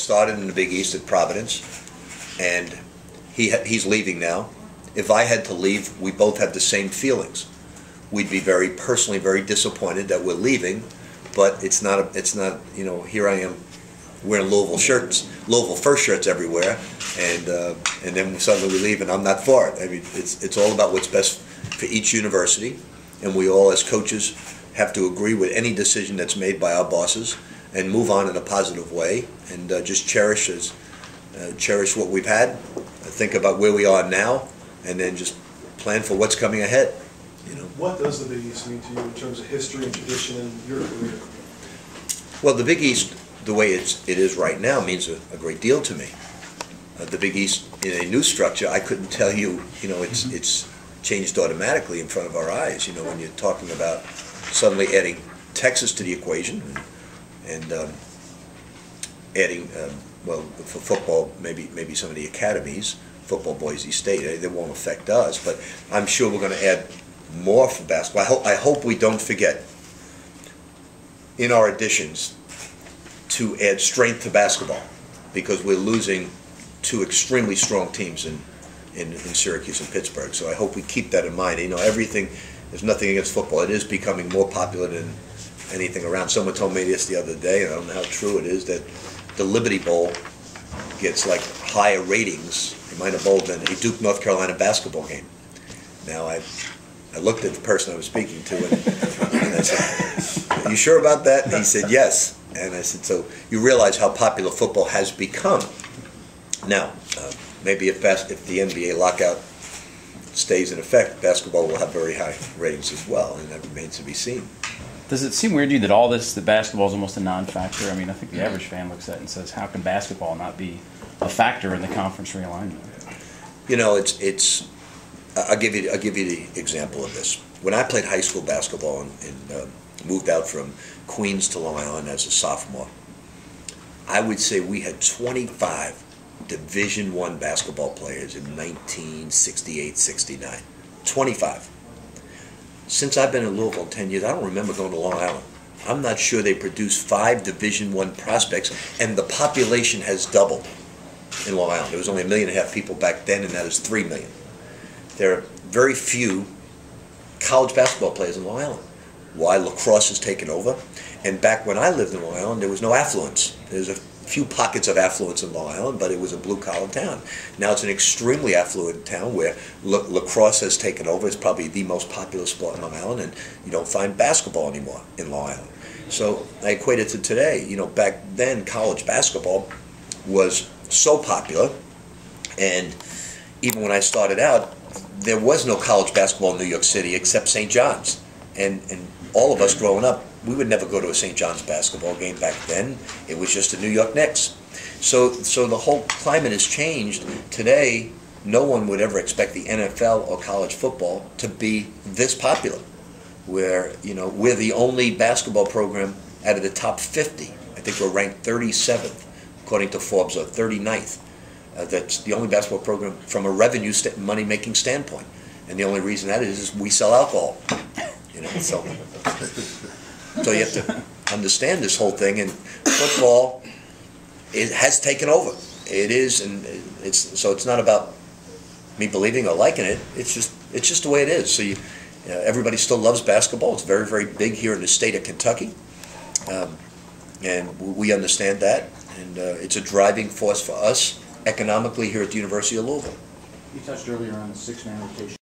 started in the Big East at Providence, and he's leaving now. If I had to leave, we both have the same feelings. We'd be personally very disappointed that we're leaving, but it's not, you know, here I am wearing Louisville First shirts everywhere, and then suddenly we leave, and I'm not for it. I mean, it's all about what's best for each university, and we all as coaches have to agree with any decision that's made by our bosses and move on in a positive way, and just cherish what we've had, think about where we are now, and then just plan for what's coming ahead. You know. What does the Big East mean to you in terms of history and tradition in your career? Well, the Big East, the way it is right now, means a great deal to me. The Big East, in a new structure, I couldn't tell you. You know, it's changed automatically in front of our eyes. You know, when you're talking about suddenly adding Texas to the equation, and adding, well, for football, maybe some of the academies, football Boise State, they won't affect us, but I'm sure we're going to add more for basketball. I hope we don't forget in our additions to add strength to basketball, because we're losing two extremely strong teams in Syracuse and Pittsburgh. So I hope we keep that in mind. You know, there's nothing against football. It is becoming more popular than anything around. Someone told me this the other day, and I don't know how true it is, that the Liberty Bowl gets like higher ratings, it might have bowled than a Duke North Carolina basketball game. Now I looked at the person I was speaking to, and I said, "Are you sure about that?" And he said, "Yes." And I said, "So you realize how popular football has become." Now, maybe if the NBA lockout stays in effect, basketball will have very high ratings as well, and that remains to be seen. Does it seem weird to you that all this, that basketball is almost a non-factor? I mean, I think the average fan looks at it and says, how can basketball not be a factor in the conference realignment? You know, I'll give you the example of this. When I played high school basketball and moved out from Queens to Long Island as a sophomore, I would say we had 25 Division I basketball players in 1968-69. 25. Since I've been in Louisville 10 years, I don't remember going to Long Island. I'm not sure they produced 5 Division I prospects, and the population has doubled in Long Island. There was only 1.5 million people back then, and that is 3 million. There are very few college basketball players in Long Island. Why? Lacrosse has taken over, and back when I lived in Long Island, there was no affluence. There's a few pockets of affluence in Long Island, but it was a blue-collar town. Now it's an extremely affluent town where lacrosse has taken over. It's probably the most popular sport in Long Island, and you don't find basketball anymore in Long Island. So I equate it to today. You know, back then college basketball was so popular, and even when I started out, there was no college basketball in New York City except St. John's. And all of us growing up, we would never go to a St. John's basketball game back then. It was just the New York Knicks. So the whole climate has changed. Today, no one would ever expect the NFL or college football to be this popular, where, you know, we're the only basketball program out of the top 50. I think we're ranked 37th, according to Forbes, or 39th. That's the only basketball program from a revenue money-making standpoint. And the only reason that is we sell alcohol. You know, so you have to understand this whole thing. And football, it has taken over. It is, and it's not about me believing or liking it. It's just the way it is. So everybody still loves basketball. It's very, very big here in the state of Kentucky, and we understand that. And it's a driving force for us economically here at the University of Louisville. You touched earlier on the 6-man rotation.